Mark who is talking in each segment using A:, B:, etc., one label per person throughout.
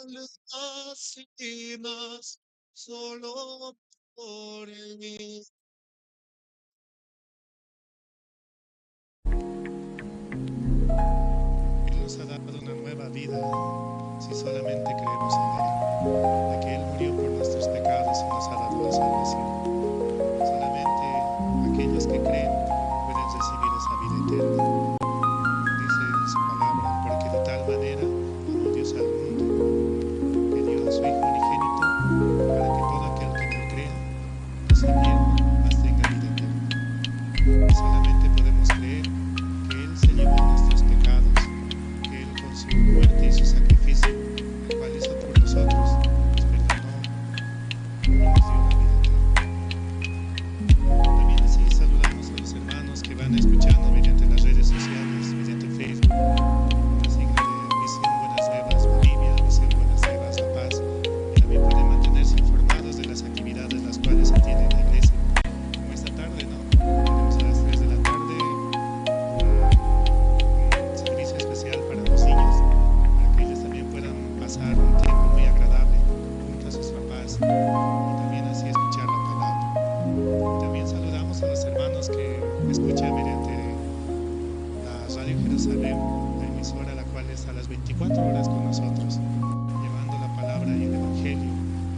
A: más y más, solo por mí. Él nos ha dado una nueva vida si solamente creemos en Él, de que Él murió por nuestros pecados y nos ha dado la salvación. Solamente aquellos que creen pueden recibir esa vida eterna. Dice en su palabra, porque de tal manera amó Dios al mundo, que dio a su Hijo unigénito, para que todo aquel que en Él crea no se pierda, mas tenga vida eterna. Y solamente podemos creer que Él se llevó nuestros pecados, que Él con su muerte y su sacrificio, el cual hizo por nosotros, nos perdonó y nos dio una vida eterna. También así saludamos a los hermanos que van escuchando mediante las redes sociales, mediante Facebook, la sigla de Misión Buenas Nuevas Bolivia, Misión Buenas Nuevas La Paz, y también pueden mantenerse informados de las actividades las cuales se tienen en la iglesia. Como esta tarde, ¿no? Tenemos a las 3 de la tarde un servicio especial para los niños, para que ellos también puedan pasar un tiempo muy agradable junto a sus papás y también así escuchar la palabra. También saludamos a los hermanos que escuchan mediante la Radio Jerusalén, la emisora la cual está a las 24 horas con nosotros, llevando la palabra y el evangelio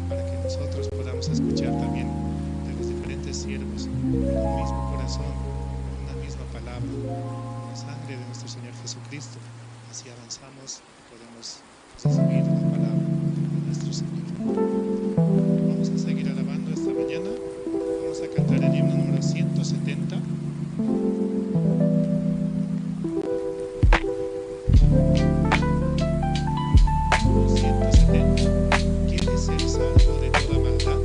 A: para que nosotros podamos escuchar también de los diferentes siervos con un mismo corazón, con una misma palabra, con la sangre de nuestro Señor Jesucristo. Así avanzamos y podemos recibir la palabra de nuestro Señor. Vamos a seguir alabando esta mañana. Vamos a cantar el himno número 170. Número 170. ¿Quieres ser salvo de toda maldad?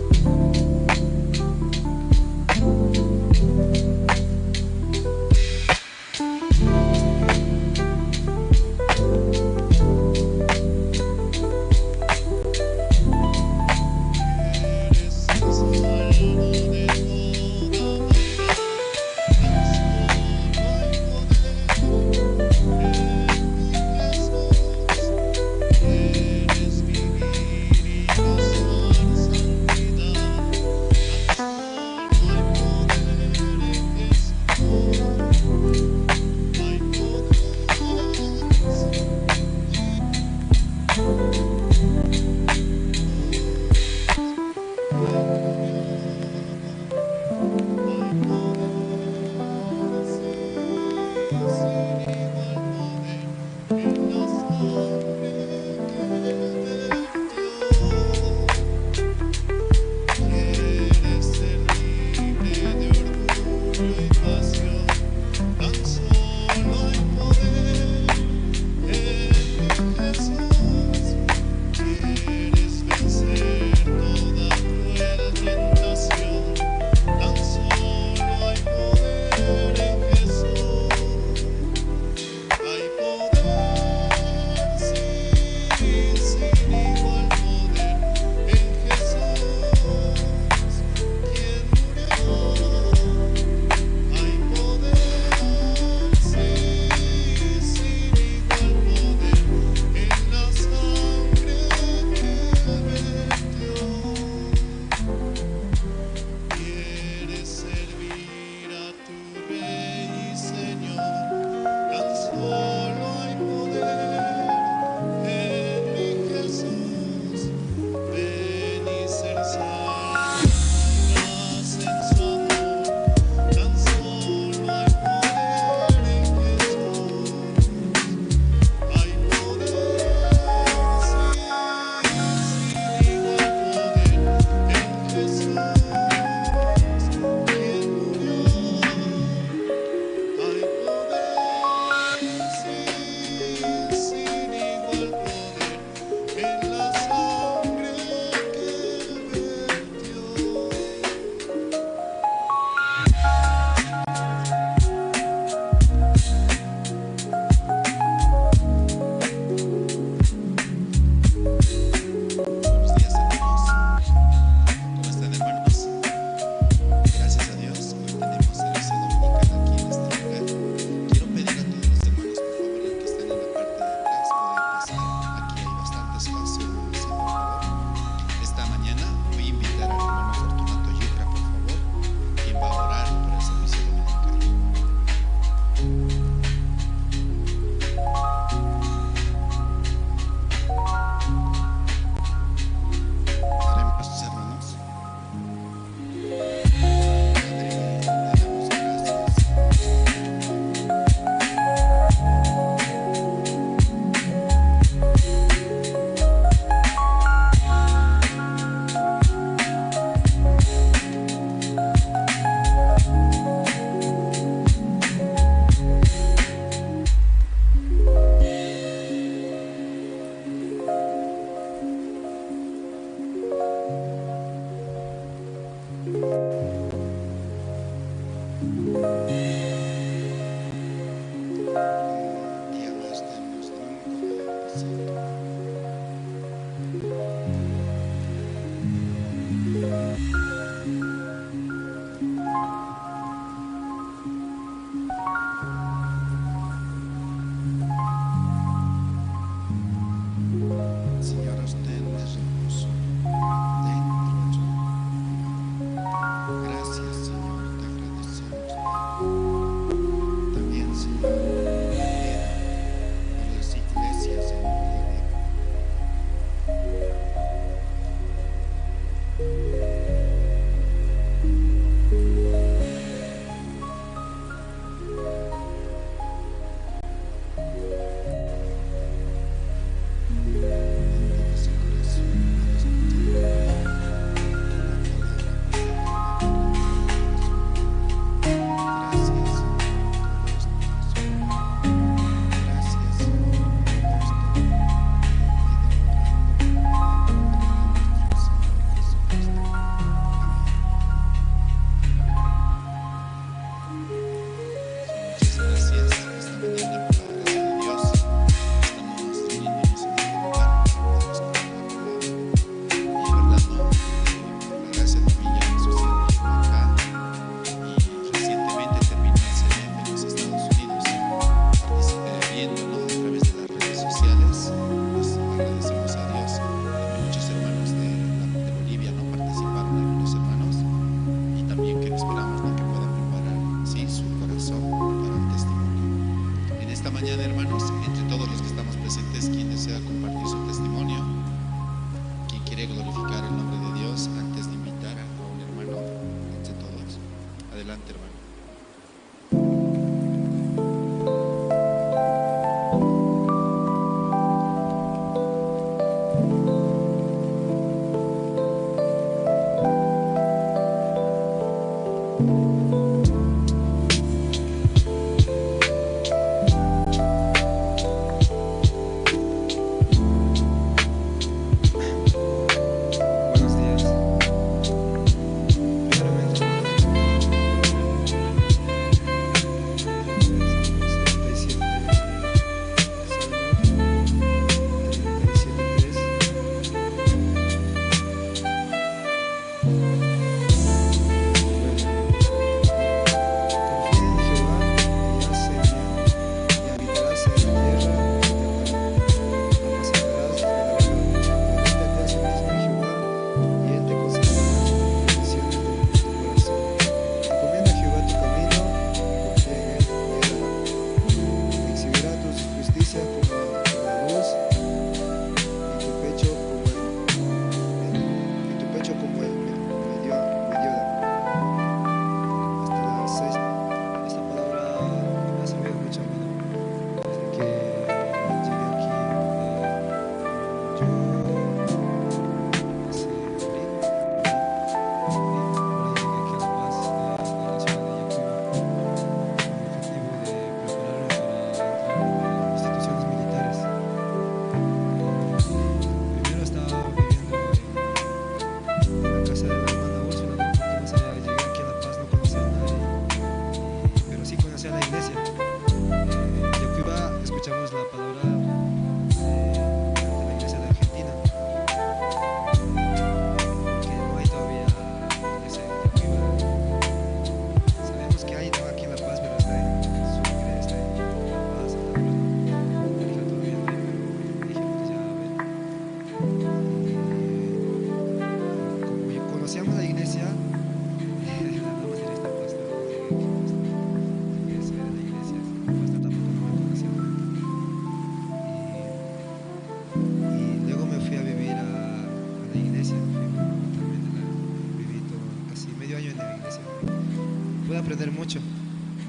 B: aprender mucho.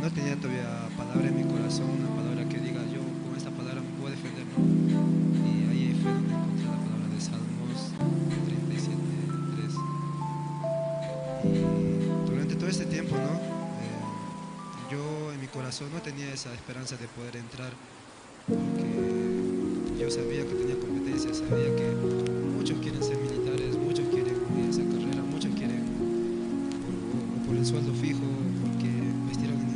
B: No tenía todavía palabra en mi corazón, una palabra que diga yo con esta palabra me puedo defender, ¿no? Y ahí fue donde encontré la palabra de Salmos 37:3. Y durante todo este tiempo, ¿no? Yo en mi corazón no tenía esa esperanza de poder entrar, porque yo sabía que tenía competencia, sabía que muchos quieren ser militares, muchos quieren esa carrera, muchos quieren por el sueldo fijo, porque me estiraron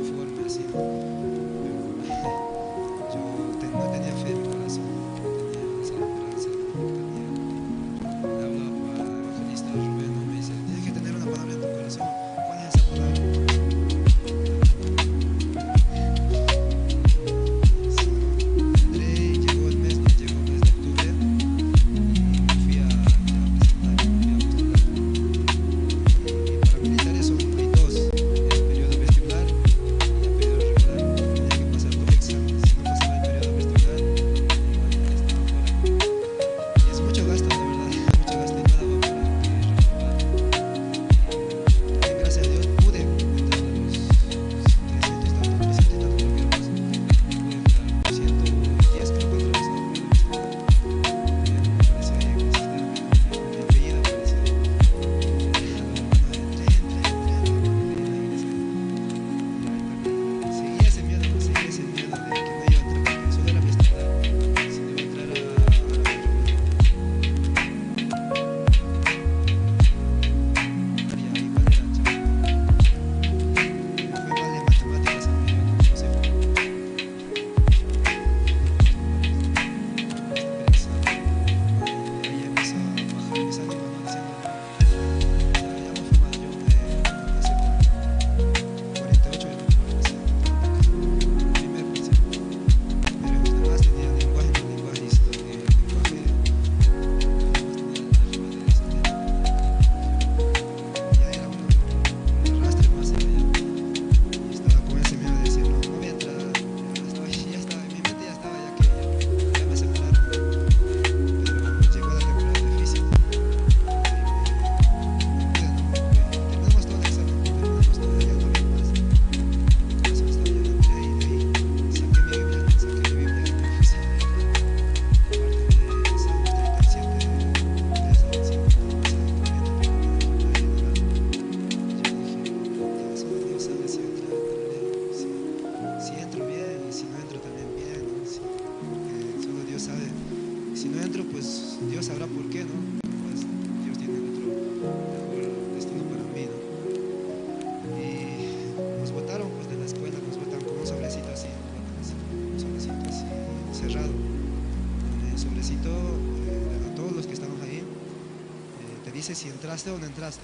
B: dice si entraste o no entraste,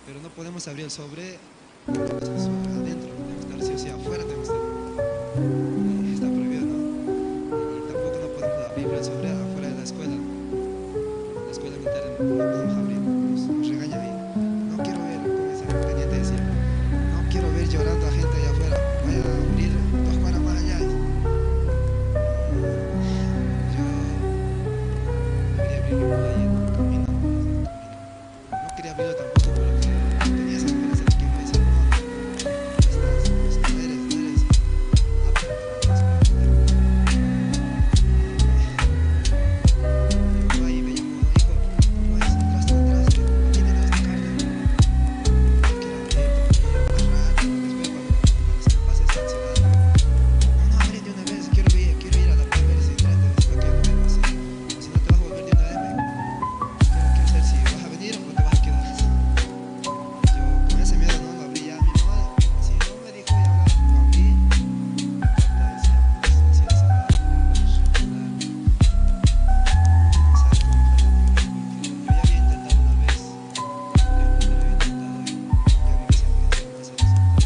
B: pero no podemos abrir el sobre adentro, debemos estar sí o sí afuera, debemos estar, está prohibido, ¿no? Y tampoco no podemos abrir el sobre afuera de la escuela militar, no podemos abrir, nos regañan ahí. No quiero ver, como ese teniente decía, no quiero ver llorando a gente allá afuera, vayan a abrir 2 cuadras más allá. No quería abrirlo tampoco porque tenía esa esperanza de que me decía, no, no eres apto para la escuela. Mi papá ahí me llamó, hijo, ¿cómo es? ¿Entraste o no entraste? Aquí tienes esta carta. No quiero abrir, más rato, después cuando se me pase esa ansiedad. No, abre de una vez, quiero ir a la prueba, ver si entraste, después que no me pase. O si no te vas a volver de una vez, quiero saber si vas a venir o te vas a quedar. Yo con ese miedo no lo abrí ya. Mi mamá, si no me dijo ya hablar, lo abrí. La carta decía, pues, así de esa edad, no sabes cómo fue la niña, porque yo ya había intentado una vez, realmente lo había intentado y ya vi que siempre que no me hace resultado.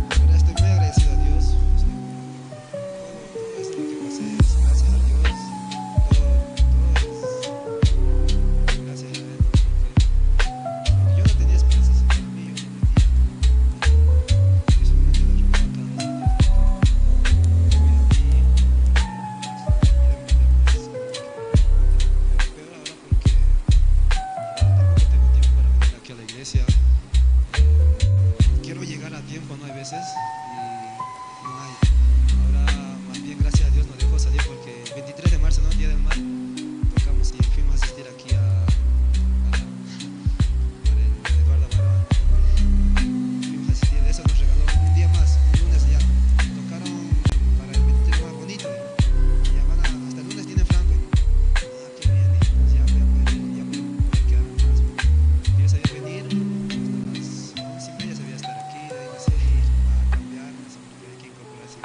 B: La verdad estoy muy agradecido a Dios. Todo esto que pasé es gracias a Dios. Todo es gracias a Él, ¿no? Porque yo no tenía esperanzas en mí, yo no tenía. Y solamente le rogaba cada día a Dios de que cuida a mí, mira mi tema, es como que peor ahora porque tampoco tengo tiempo para venir aquí a la iglesia. Quiero llegar a tiempo, ¿no? Hay veces y no hay. Ahora, más bien, gracias a Dios nos dejó salir porque el 23 de marzo, ¿no? Día del Mar, tocamos y fuimos a asistir aquí por el Eduardo Barón. Fuimos a asistir, eso nos regaló un día más, un lunes ya. Tocaron para el 23 más bonito y ya van hasta el lunes tienen franco. Qué bien, y ya voy a poder ir, ya voy a poder quedarme más. Yo sabía venir, hasta las 11:30 sabía estar aquí, de ahí me hacía ir a cambiarme, siempre hay que incorporarse.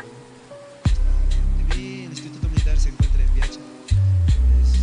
B: El Instituto Militar se encuentra en Viacha, es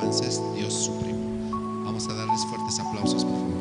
C: alabanzas, Dios supremo. Vamos a darles fuertes aplausos, por favor.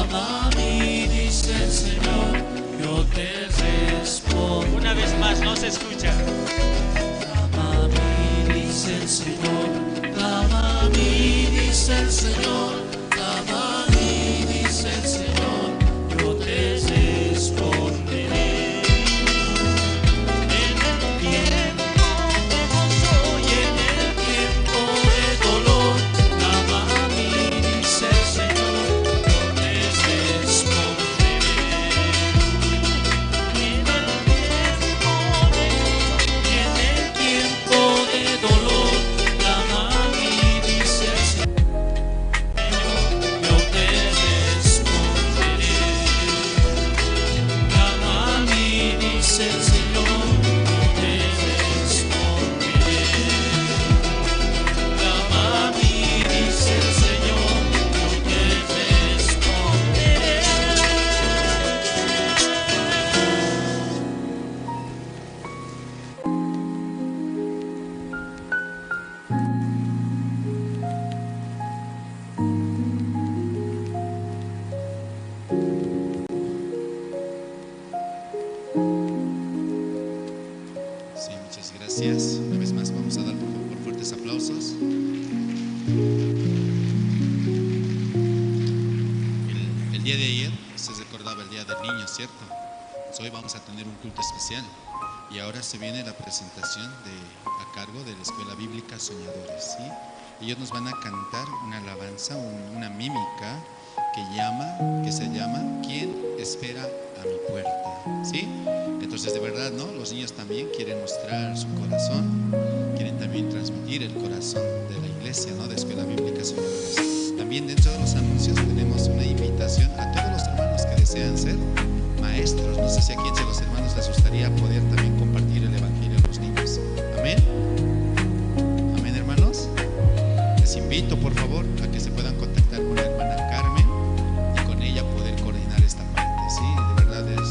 D: clama a mí, dice el Señor, yo te respondo.
E: Una vez más, no se escucha.
D: Clama a mí, dice el Señor, clama a mí, dice el Señor, clama a mí, dice el Señor, yo te responderé. En el tiempo de gozo y en el tiempo de dolor, clama a mí, dice el Señor, yo te responderé. En el tiempo de gozo y en el tiempo de dolor, clama a mí, dice el Señor, yo te responderé. Clama a mí, dice el Señor, yo te responderé. Clama a mí, dice el Señor, yo te responderé.
C: Sí, muchas gracias. Una vez más vamos a dar por favor fuertes aplausos. El día de ayer se recordaba el Día del Niño, ¿cierto? Pues hoy vamos a tener un culto especial y ahora se viene la presentación a cargo de la Escuela Bíblica Soñadores, ¿sí? Ellos nos van a cantar una alabanza, una mímica que se llama ¿Quién espera a mi puerta? ¿Sí? Entonces de verdad, ¿no? Los niños también quieren mostrar su corazón, quieren también transmitir el corazón de la iglesia, ¿no? De Escuela Bíblica Soñadores. También dentro de los anuncios tenemos una invitación a todos los hermanos que desean ser maestros. No sé si a quién de los hermanos les gustaría poder también compartir el evangelio a los niños. Amén. Amén, hermanos. Les invito por favor a que se puedan contactar con la hermana Carmen y con ella poder coordinar esta parte, ¿sí? De verdad es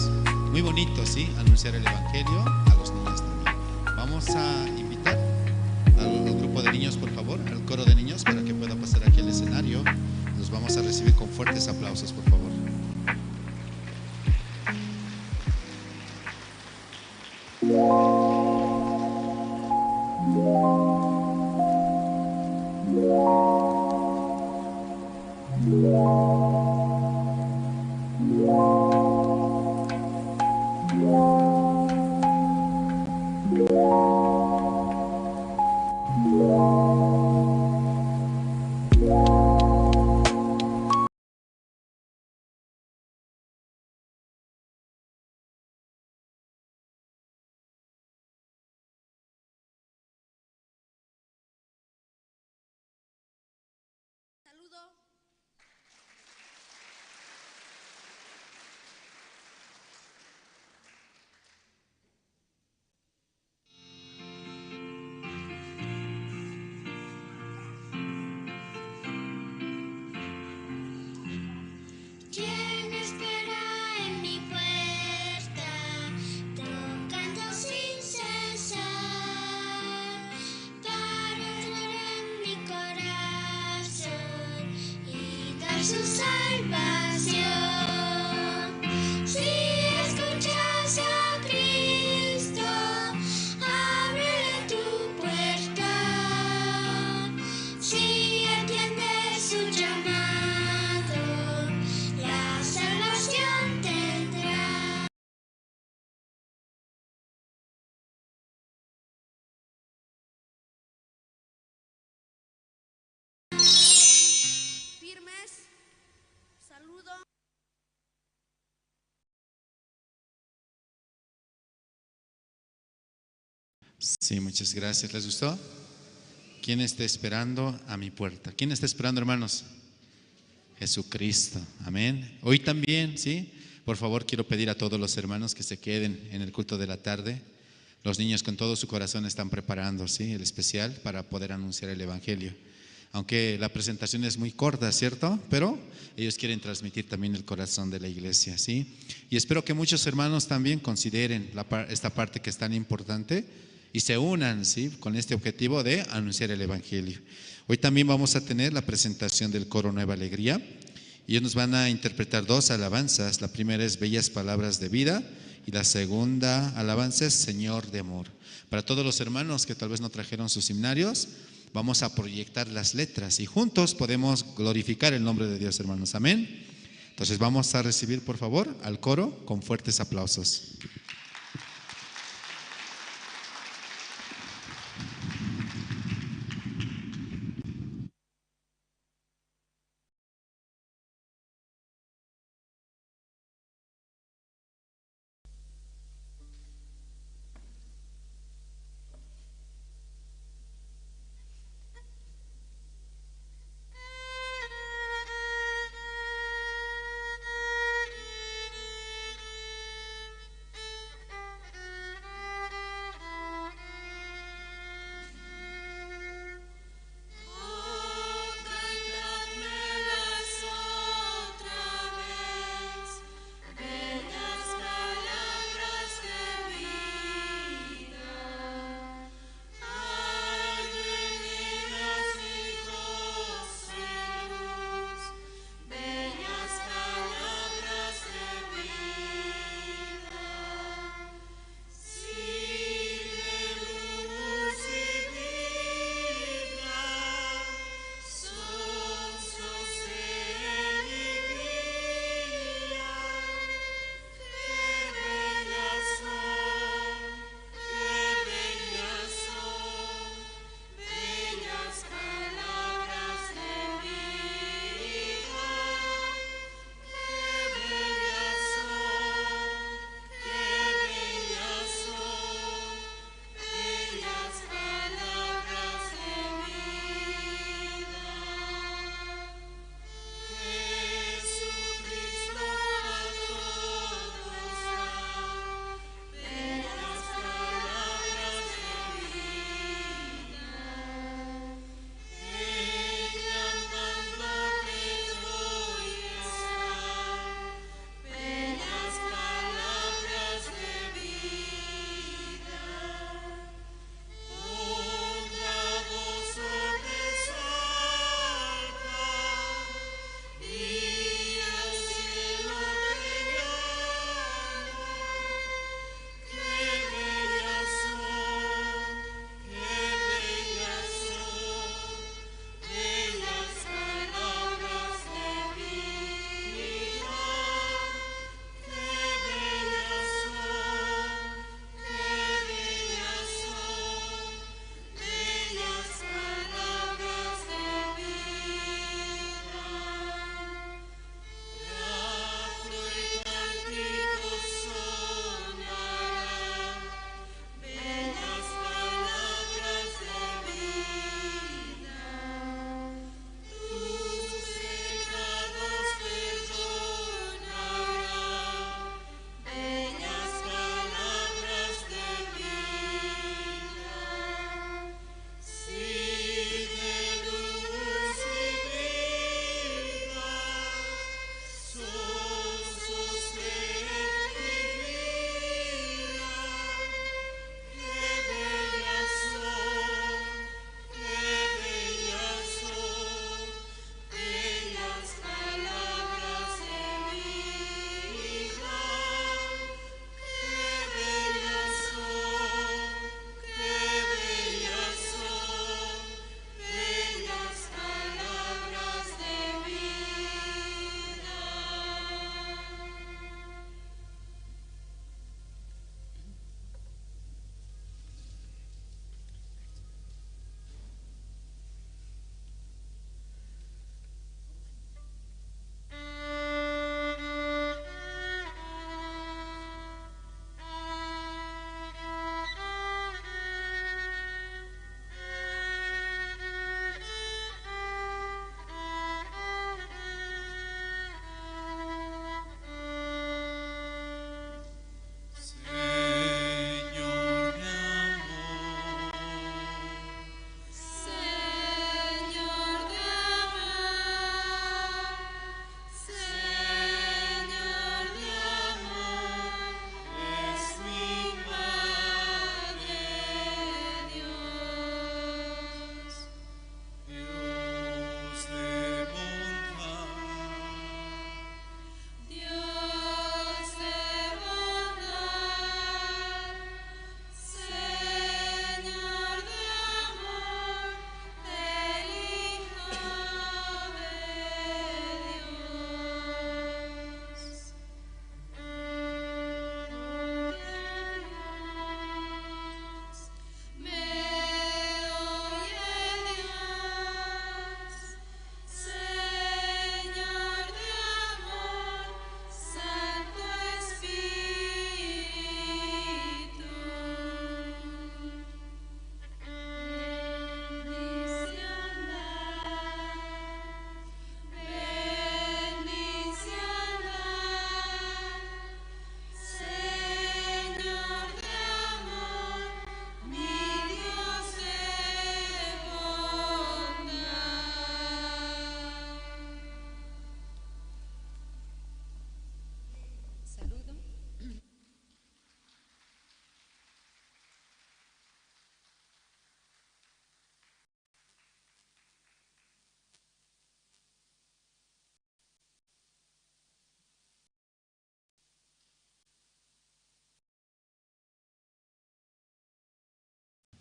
C: muy bonito, ¿sí? Anunciar el evangelio a los niños también. Vamos a invitar al grupo de niños, por favor, al coro de niños, para que pueda pasar aquí al escenario. Los vamos a recibir con fuertes aplausos, por favor.
F: Saludo.
G: ¿Quién espera en mi puerta, tocando sin cesar, para entrar en mi corazón y dar su salvación? Si escuchas a Cristo, ábrele tu puerta. Si atiendes su llamado, la salvación tendrá.
F: Firmes. Saludo.
C: Sí, muchas gracias. ¿Les gustó? ¿Quién está esperando a mi puerta? ¿Quién está esperando, hermanos? Jesucristo. Amén. Hoy también, ¿sí? Por favor, quiero pedir a todos los hermanos que se queden en el culto de la tarde. Los niños con todo su corazón están preparando, ¿sí? El especial para poder anunciar el evangelio. Aunque la presentación es muy corta, ¿cierto? Pero ellos quieren transmitir también el corazón de la iglesia, ¿sí? Y espero que muchos hermanos también consideren esta parte que es tan importante y se unan, ¿sí? Con este objetivo de anunciar el evangelio. Hoy también vamos a tener la presentación del coro Nueva Alegría Y ellos nos van a interpretar dos alabanzas. La primera es Bellas Palabras de Vida y la segunda alabanza es Señor de Amor. Para todos los hermanos que tal vez no trajeron sus himnarios, vamos a proyectar las letras y juntos podemos glorificar el nombre de Dios, hermanos. Amén. Entonces vamos a recibir, por favor, al coro con fuertes aplausos.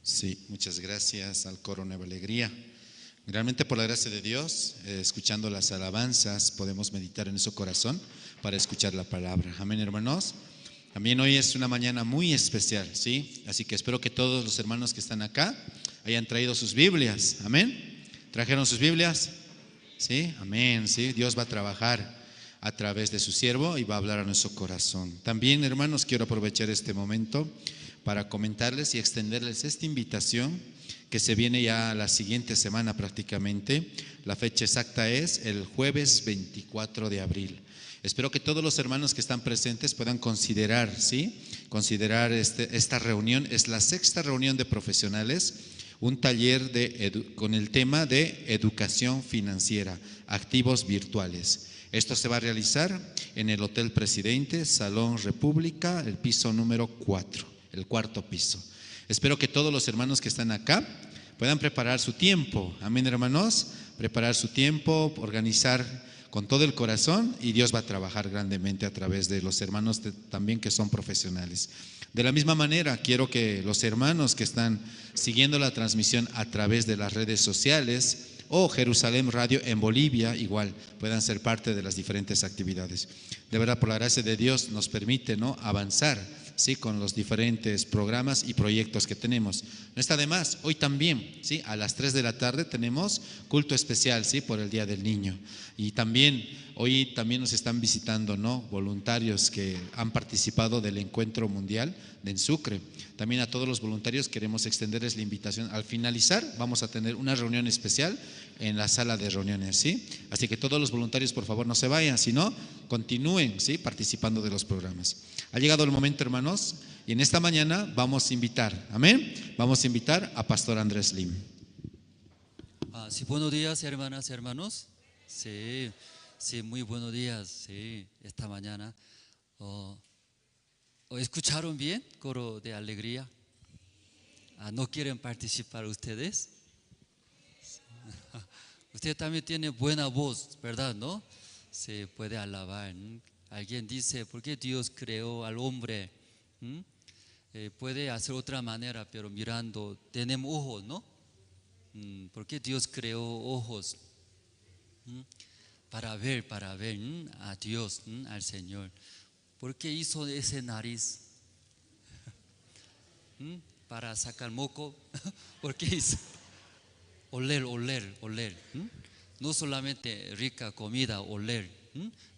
C: Sí, muchas gracias al coro Nueva Alegría. Realmente por la gracia de Dios, escuchando las alabanzas, podemos meditar en nuestro corazón para escuchar la palabra. Amén, hermanos. También hoy es una mañana muy especial, ¿sí? Así que espero que todos los hermanos que están acá hayan traído sus Biblias. Amén. ¿Trajeron sus Biblias? Sí, amén, sí. Dios va a trabajar a través de su siervo y va a hablar a nuestro corazón. También, hermanos, quiero aprovechar este momento para comentarles y extenderles esta invitación que se viene ya la siguiente semana prácticamente. La fecha exacta es el jueves 24 de abril. Espero que todos los hermanos que están presentes puedan considerar, ¿sí? Considerar esta reunión. Es la 6ª reunión de profesionales, un taller con el tema de educación financiera, activos virtuales. Esto se va a realizar en el Hotel Presidente, Salón República, el piso número 4, el 4º piso. Espero que todos los hermanos que están acá puedan preparar su tiempo. Amén, hermanos. Preparar su tiempo, organizar con todo el corazón, y Dios va a trabajar grandemente a través de los hermanos también que son profesionales. De la misma manera, quiero que los hermanos que están siguiendo la transmisión a través de las redes sociales o Jerusalén Radio en Bolivia, igual puedan ser parte de las diferentes actividades. De verdad, por la gracia de Dios nos permite, ¿no?, avanzar, ¿sí?, con los diferentes programas y proyectos que tenemos. No está de más, hoy también, ¿sí?, a las 3 de la tarde tenemos culto especial, ¿sí?, por el Día del Niño. Y también, hoy también nos están visitando, ¿no?, voluntarios que han participado del encuentro mundial en Sucre. También a todos los voluntarios queremos extenderles la invitación. Al finalizar vamos a tener una reunión especial en la sala de reuniones, ¿sí? Así que todos los voluntarios, por favor, no se vayan, sino continúen, ¿sí?, participando de los programas. Ha llegado el momento, hermanos, y en esta mañana vamos a invitar, amén, vamos a invitar a Pastor Andrés Lim.
E: Sí, buenos días, hermanas y hermanos. Sí, sí, muy buenos días, sí, esta mañana. ¿Escucharon bien? Coro de alegría. ¿No quieren participar ustedes? Usted también tiene buena voz, ¿verdad? ¿No? Se puede alabar. Alguien dice, ¿por qué Dios creó al hombre? Puede hacer otra manera, pero mirando, tenemos ojos, ¿no? ¿Por qué Dios creó ojos? Para ver a Dios, al Señor. ¿Por qué hizo ese nariz? Para sacar moco. ¿Por qué hizo? Oler. No solamente rica comida, oler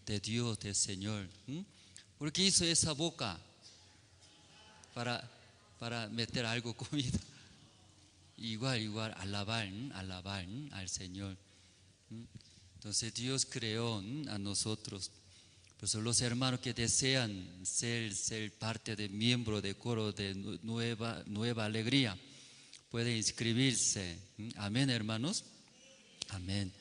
E: de Dios, del Señor. ¿Por qué hizo esa boca? Para meter algo comida. Igual, alabar al Señor. Entonces Dios creó a nosotros. Por eso los hermanos que desean ser parte de miembro de coro de Nueva Alegría pueden inscribirse. Amén, hermanos. Amén.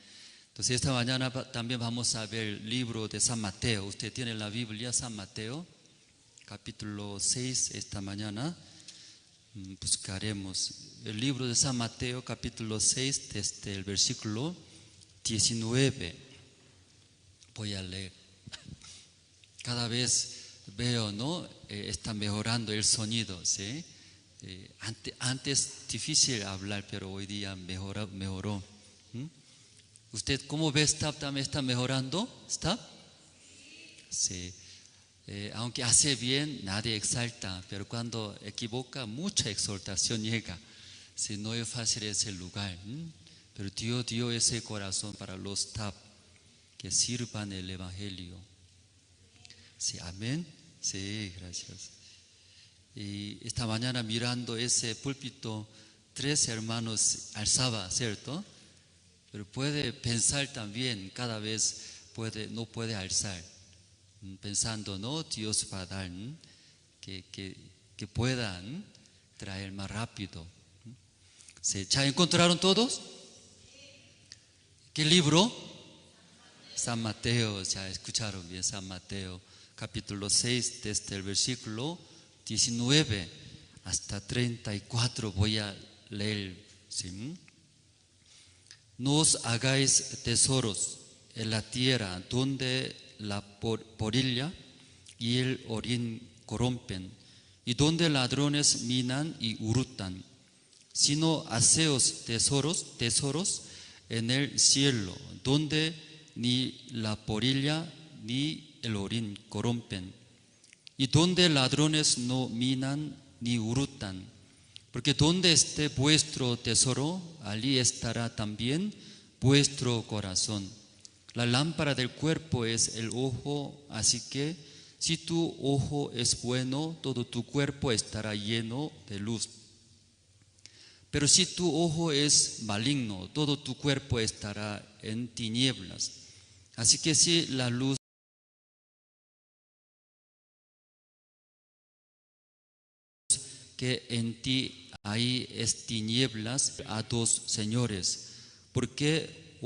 E: Entonces esta mañana también vamos a ver el libro de San Mateo. Usted tiene la Biblia, San Mateo, capítulo 6, esta mañana. Buscaremos el libro de San Mateo, capítulo 6, desde el versículo 19. Voy a leer. Cada vez veo, ¿no? Está mejorando el sonido, ¿sí? Antes difícil hablar, pero hoy día mejoró. ¿Usted cómo ve? ¿También está mejorando? ¿Está? Sí. Aunque hace bien, nadie exalta, pero cuando equivoca, mucha exhortación llega. Si no es fácil ese lugar, pero Dios dio ese corazón para los TAP que sirvan el Evangelio. Sí, amén. Sí, gracias. Y esta mañana mirando ese púlpito, 3 hermanos alzaba, ¿cierto? Pero puede pensar también, cada vez no puede alzar. Pensando, ¿no? Dios va a dar que puedan traer más rápido. ¿Ya encontraron todos? ¿Qué libro? San Mateo, ya escucharon bien, San Mateo, capítulo 6, desde el versículo 19 hasta 34 voy a leer, ¿sí? No os hagáis tesoros en la tierra donde la polilla y el orín corrompen, y donde ladrones minan y hurtan, sino haceos tesoros en el cielo, donde ni la polilla ni el orín corrompen, y donde ladrones no minan ni hurtan, porque donde esté vuestro tesoro, allí estará también vuestro corazón. La lámpara del cuerpo es el ojo, así que si tu ojo es bueno, todo tu cuerpo estará lleno de luz. Pero si tu ojo es maligno, todo tu cuerpo estará en tinieblas. Así que si la luz que en ti hay es tinieblas, a dos señores, porque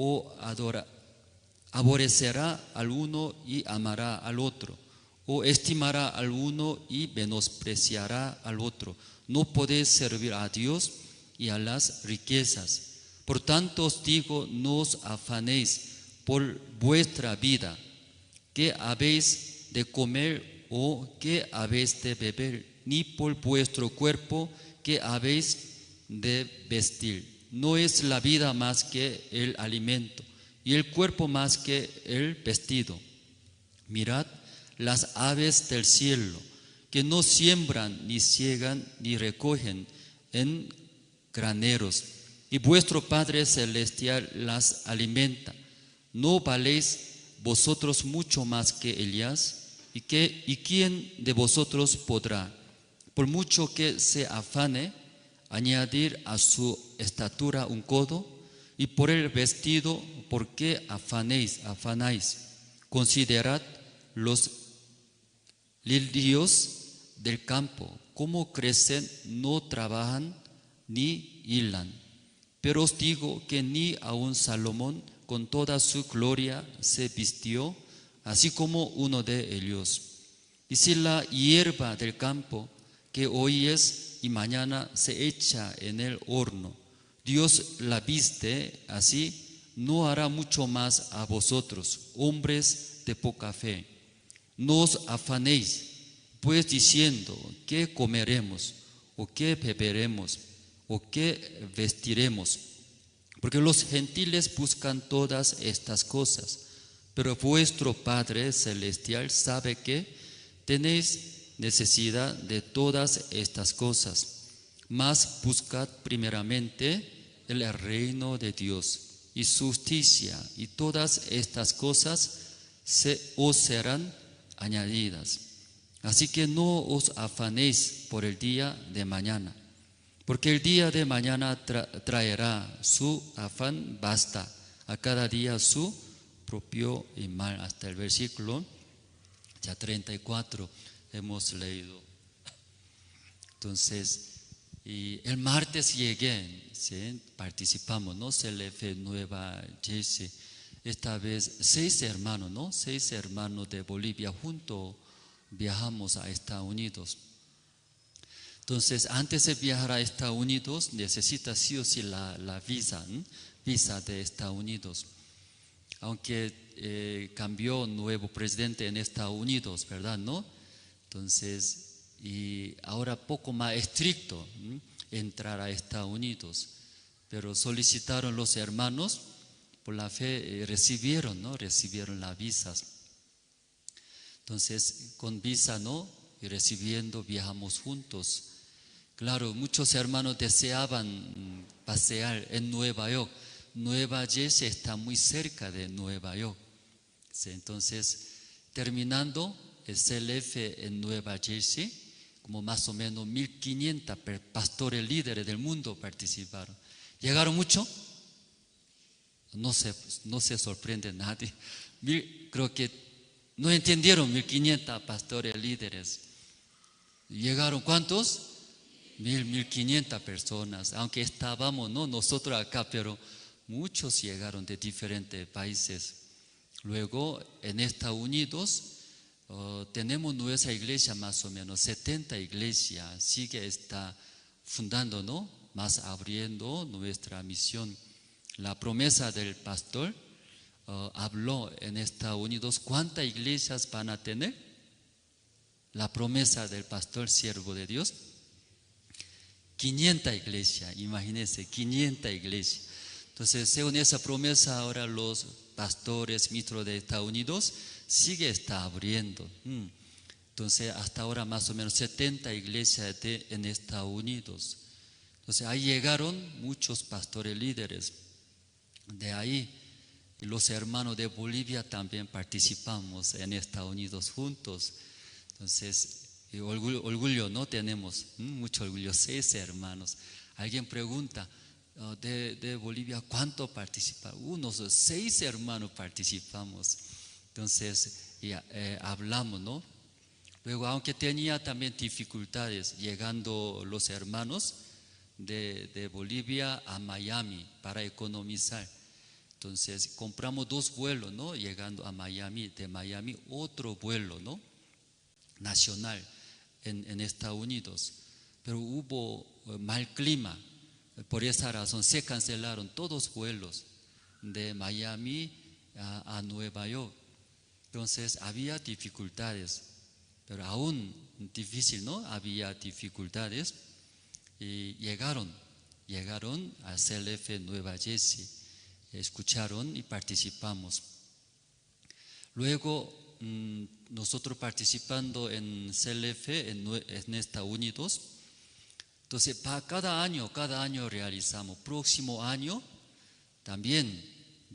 E: aborrecerá al uno y amará al otro, o estimará al uno y menospreciará al otro. No podéis servir a Dios y a las riquezas. Por tanto os digo, no os afanéis por vuestra vida, qué habéis de comer o qué habéis de beber, ni por vuestro cuerpo, qué habéis de vestir. No es la vida más que el alimento, y el cuerpo más que el vestido. Mirad las aves del cielo, que no siembran, ni ciegan, ni recogen en graneros, y vuestro Padre Celestial las alimenta. ¿No valéis vosotros mucho más que ellas? ¿Y quién de vosotros podrá, por mucho que se afane, añadir a su estatura un codo? Y por el vestido, ¿por qué afanáis? Considerad los lirios del campo, cómo crecen, no trabajan ni hilan. Pero os digo que ni aun Salomón con toda su gloria se vistió así como uno de ellos. Y si la hierba del campo, que hoy es y mañana se echa en el horno, Dios la viste así, no hará mucho más a vosotros, hombres de poca fe. No os afanéis, pues diciendo, ¿qué comeremos? ¿O qué beberemos? ¿O qué vestiremos? Porque los gentiles buscan todas estas cosas, pero vuestro Padre Celestial sabe que tenéis necesidad de todas estas cosas. Mas buscad primeramente el reino de Dios y su justicia, y todas estas cosas os serán añadidas. Así que no os afanéis por el día de mañana, porque el día de mañana traerá su afán, basta a cada día su propio y mal. Hasta el versículo ya 34 hemos leído. Entonces, y el martes llegué, ¿sí? Participamos, ¿no? CLF Nueva Jersey. Esta vez 6 hermanos, ¿no? 6 hermanos de Bolivia juntos viajamos a Estados Unidos. Entonces, antes de viajar a Estados Unidos, necesita sí o sí la visa, ¿no? Visa de Estados Unidos. Aunque cambió nuevo presidente en Estados Unidos, ¿verdad? ¿No? Entonces, y ahora poco más estricto, ¿no? Entrar a Estados Unidos. Pero solicitaron los hermanos, por la fe recibieron, ¿no? Recibieron las visas. Entonces, con visa, ¿no? Y recibiendo, viajamos juntos. Claro, muchos hermanos deseaban pasear en Nueva York. Nueva Jersey está muy cerca de Nueva York. ¿Sí? Entonces, terminando el CLF en Nueva Jersey, como más o menos 1500 pastores líderes del mundo participaron. ¿Llegaron mucho? No se sorprende nadie. Creo que no entendieron 1500 pastores líderes. ¿Llegaron cuántos? 1500 personas. Aunque estábamos, ¿no? Nosotros acá, pero muchos llegaron de diferentes países. Luego, en Estados Unidos, tenemos nuestra iglesia más o menos, 70 iglesias. Está fundando, ¿no? Más abriendo nuestra misión. La promesa del pastor habló en Estados Unidos. ¿Cuántas iglesias van a tener? La promesa del pastor, siervo de Dios. 500 iglesias, imagínense, 500 iglesias. Entonces, según esa promesa, ahora los pastores, ministros de Estados Unidos, está abriendo. Entonces, hasta ahora más o menos 70 iglesias en Estados Unidos. Entonces, ahí llegaron muchos pastores líderes. De ahí, los hermanos de Bolivia también participamos en Estados Unidos juntos. Entonces, orgullo, ¿no? Tenemos mucho orgullo, 6 hermanos. Alguien pregunta, de Bolivia, ¿cuánto participan? Unos 6 hermanos participamos. Entonces, hablamos, ¿no? Luego, aunque tenía también dificultades llegando los hermanos de Bolivia a Miami para economizar. Entonces, compramos 2 vuelos, ¿no? Llegando a Miami, de Miami, otro vuelo, ¿no? Nacional en Estados Unidos. Pero hubo mal clima. Por esa razón se cancelaron todos los vuelos de Miami a Nueva York. Entonces había dificultades, pero aún difícil, ¿no? Había dificultades y llegaron a CLF Nueva Jersey, escucharon y participamos. Luego nosotros participando en CLF en Estados Unidos. Entonces, cada año realizamos. Próximo año también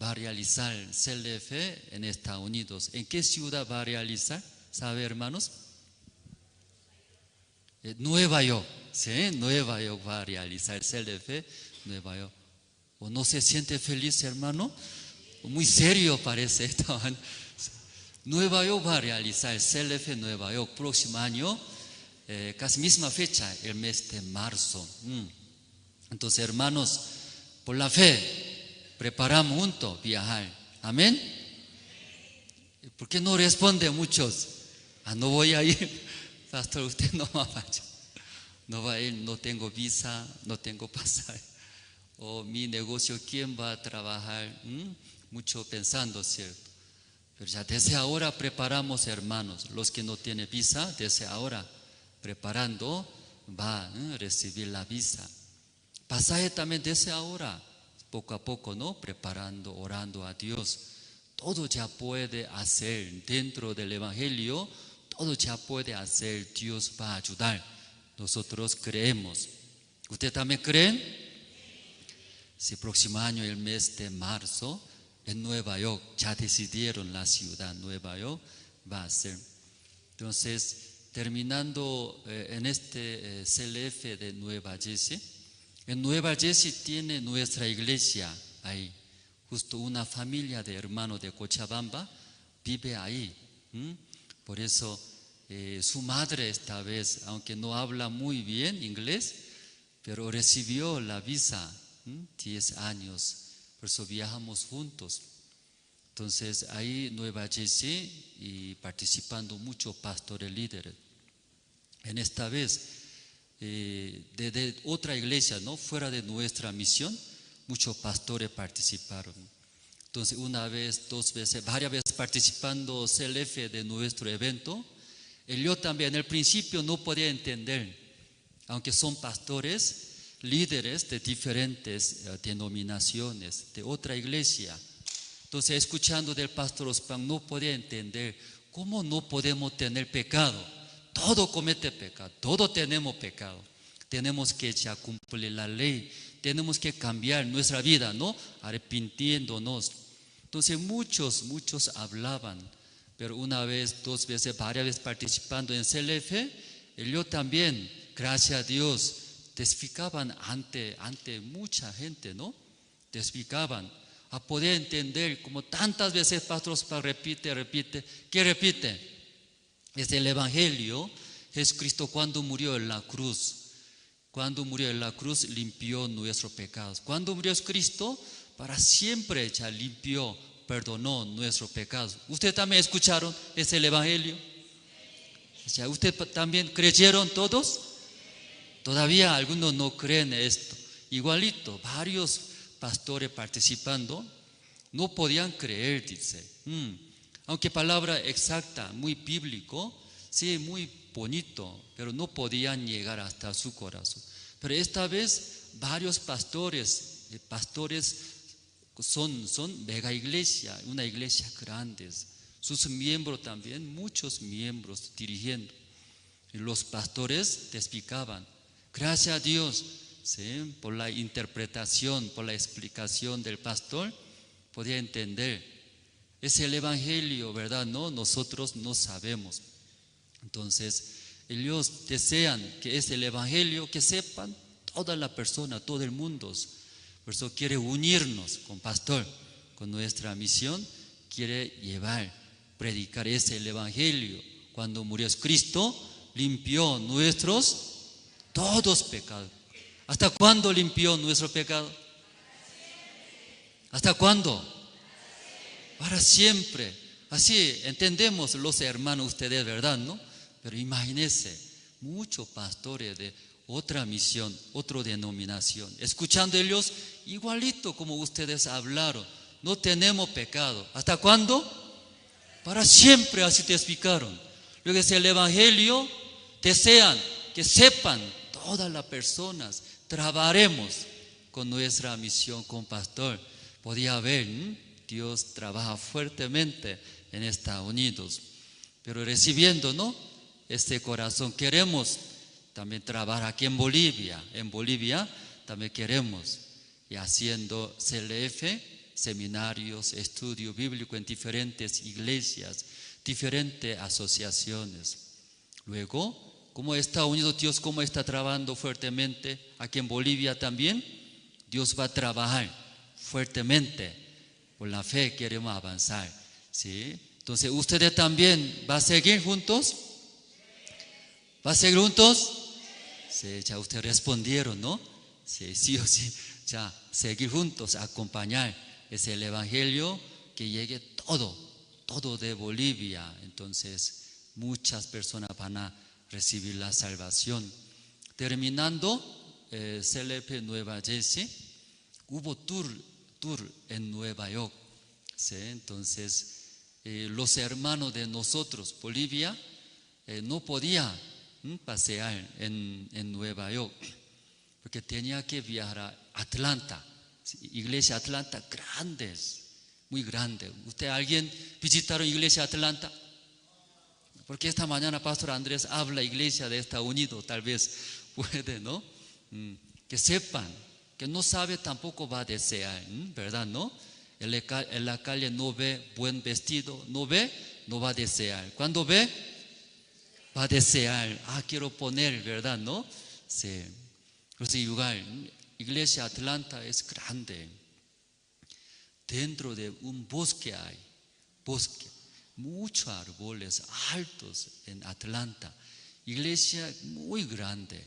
E: va a realizar CLF en Estados Unidos. ¿En qué ciudad va a realizar? ¿Sabe, hermanos? Nueva York. ¿Sí? Nueva York va a realizar CLF, Nueva York. ¿O no se siente feliz, hermano? Muy serio parece esto. Nueva York va a realizar CLF Nueva York próximo año. Casi misma fecha, el mes de marzo. Entonces, hermanos, por la fe, preparamos juntos viajar. Amén. ¿Por qué no responde muchos? No voy a ir. Pastor, usted no va a vaya. No va a ir, no tengo visa, no tengo pasaje. O mi negocio, ¿quién va a trabajar? Mucho pensando, ¿cierto? Pero ya desde ahora preparamos, hermanos. Los que no tienen visa, desde ahora preparando, va a recibir la visa. Pasaje también desde ahora, poco a poco, ¿no? Preparando, orando a Dios. Todo ya puede hacer dentro del Evangelio, todo ya puede hacer, Dios va a ayudar. Nosotros creemos. ¿Usted también creen? Si próximo año, el mes de marzo, en Nueva York, ya decidieron la ciudad, Nueva York va a ser. Entonces, terminando en este CLF de Nueva Jersey, en Nueva Jersey tiene nuestra iglesia ahí. Justo una familia de hermanos de Cochabamba vive ahí. Por eso su madre esta vez, aunque no habla muy bien inglés, pero recibió la visa, 10 años. Por eso viajamos juntos. Entonces ahí Nueva Jersey y participando muchos pastores líderes. En esta vez, de otra iglesia, ¿no? Fuera de nuestra misión, muchos pastores participaron. Entonces una vez, 2 veces, varias veces participando CLF de nuestro evento. Y yo también, en el principio no podía entender, aunque son pastores, líderes de diferentes denominaciones, de otra iglesia. Entonces, escuchando del pastor Ospan, no podía entender cómo no podemos tener pecado. Todo comete pecado, todos tenemos pecado. Tenemos que ya cumplir la ley, tenemos que cambiar nuestra vida, ¿no? Arrepintiéndonos. Entonces, muchos hablaban, pero una vez, 2 veces, varias veces participando en CLF, yo también, gracias a Dios, testificaban ante mucha gente, ¿no? Testificaban a poder entender, como tantas veces Pastor Ospan repite. ¿Qué repite? Es el Evangelio. Jesucristo cuando murió en la cruz, limpió nuestros pecados. Cuando murió Cristo, para siempre ya limpió, perdonó nuestros pecados. ¿Ustedes también escucharon? Es el Evangelio. ¿Ustedes también creyeron todos? Todavía algunos no creen esto. Igualito, varios pastores participando no podían creer, dice. Aunque palabra exacta, muy bíblico, sí, muy bonito, pero no podían llegar hasta su corazón. Pero esta vez varios pastores son mega iglesia, una iglesia grande. Sus miembros también, muchos miembros dirigiendo. Y los pastores te explicaban, gracias a Dios, ¿sí?, por la interpretación, por la explicación del pastor, podía entender. Es el evangelio, ¿verdad? No, nosotros no sabemos. Entonces, ellos desean que es el evangelio, que sepan toda la persona, todo el mundo. Por eso quiere unirnos con pastor, con nuestra misión, quiere llevar, predicar ese el evangelio. Cuando murió Cristo, limpió nuestros todos pecados. ¿Hasta cuándo limpió nuestro pecado? ¿Hasta cuándo? Para siempre. Así entendemos los hermanos ustedes, ¿verdad? ¿No? Pero imagínense, muchos pastores de otra misión, otra denominación, escuchando ellos igualito como ustedes hablaron, no tenemos pecado. ¿Hasta cuándo? Para siempre, así te explicaron. Luego es el evangelio, desean que sepan todas las personas, trabajaremos con nuestra misión, con pastor. Podía ver, Dios trabaja fuertemente en Estados Unidos, pero recibiendo, ¿no?, este corazón, queremos también trabajar aquí en Bolivia. En Bolivia también queremos, y haciendo CLF, seminarios, estudio bíblico en diferentes iglesias, diferentes asociaciones. Luego, como Estados Unidos, Dios cómo está trabajando fuertemente aquí en Bolivia también, Dios va a trabajar fuertemente. Por la fe queremos avanzar, ¿sí? Entonces, ¿ustedes también van a seguir juntos? ¿Va a seguir juntos? Sí, ya ustedes respondieron, ¿no? Sí, sí o sí, ya seguir juntos, acompañar. Es el evangelio que llegue todo de Bolivia. Entonces, muchas personas van a recibir la salvación. Terminando, CLP Nueva Jersey, hubo tour en Nueva York, ¿sí? Entonces, los hermanos de nosotros, Bolivia, no podían pasear en Nueva York, porque tenía que viajar a Atlanta, ¿sí? Iglesia Atlanta, grandes, muy grande. ¿Usted, alguien visitaron iglesia Atlanta? Porque esta mañana Pastor Andrés habla iglesia de Estados Unidos, tal vez puede, ¿no? Que sepan, que no sabe tampoco va a desear, ¿verdad? ¿No? En la calle no ve buen vestido, no ve, no va a desear. Cuando ve, va a desear, quiero poner, ¿verdad? ¿No? Sí. Ese lugar, iglesia Atlanta es grande. Dentro de un bosque hay, muchos árboles altos en Atlanta. Iglesia muy grande.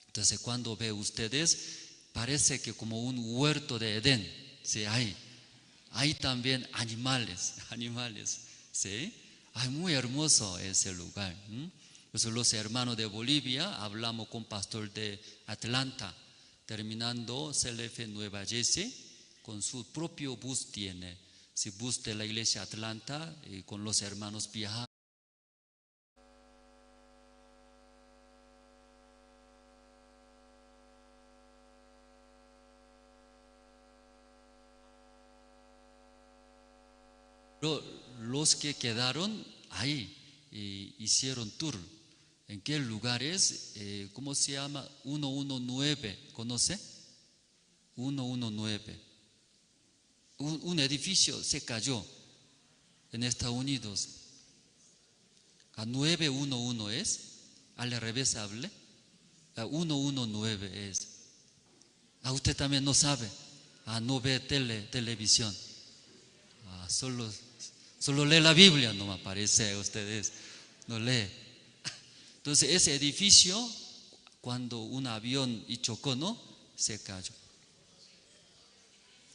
E: Entonces, cuando ve ustedes, parece que como un huerto de Edén, ¿sí? Hay también animales, ¿sí? Muy hermoso ese lugar. Entonces, los hermanos de Bolivia, hablamos con pastor de Atlanta, terminando CLF Nueva Jersey, con su propio bus tiene, si bus de la iglesia Atlanta, y con los hermanos viajan. Los que quedaron ahí hicieron tour. ¿En qué lugares? ¿Cómo se llama? 119, ¿conoce? 119. Un edificio se cayó en Estados Unidos. A 911 es, al revés hable. A 119 es. Usted también no sabe. No ve televisión. Solo lee la Biblia, no me parece a ustedes, no lee. Entonces ese edificio, cuando un avión chocó, ¿no?, se cayó.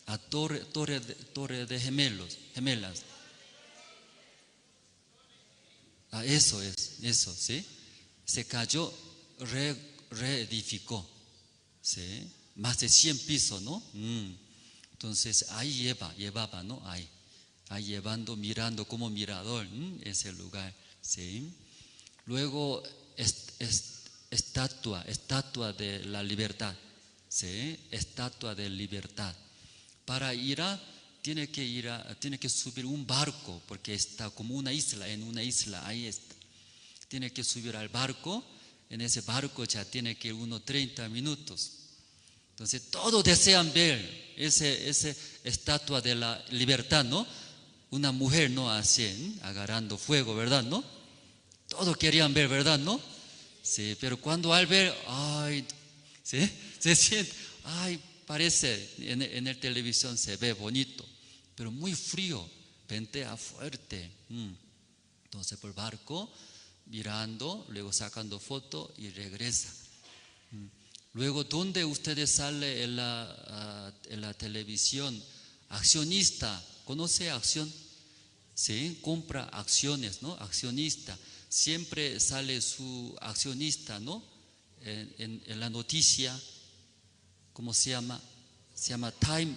E: A torre de gemelas. Eso, ¿sí? Se cayó, reedificó, ¿sí? Más de 100 pisos, ¿no? Entonces ahí llevaba, ¿no? Ahí llevando, mirando como mirador ese lugar, ¿sí? Luego estatua de la libertad, ¿sí? Estatua de libertad. Para ir tiene que subir un barco, porque está como en una isla, ahí está. Tiene que subir al barco, en ese barco ya tiene que ir unos 30 minutos. Entonces todos desean ver ese estatua de la libertad, ¿no? Una mujer, ¿no? Así, agarrando fuego, ¿verdad? ¿No? Todos querían ver, ¿verdad? ¿No? Sí, pero cuando al ver, ay, ¿sí? Se siente, ay, parece, en el televisión se ve bonito, pero muy frío, ventea fuerte. Entonces por barco, mirando, luego sacando foto y regresa. Luego, ¿dónde ustedes salen en la televisión? Accionista, ¿conoce acción? Sí, compra acciones, ¿no? Accionista. Siempre sale su accionista, ¿no? En la noticia, ¿cómo se llama? Se llama Time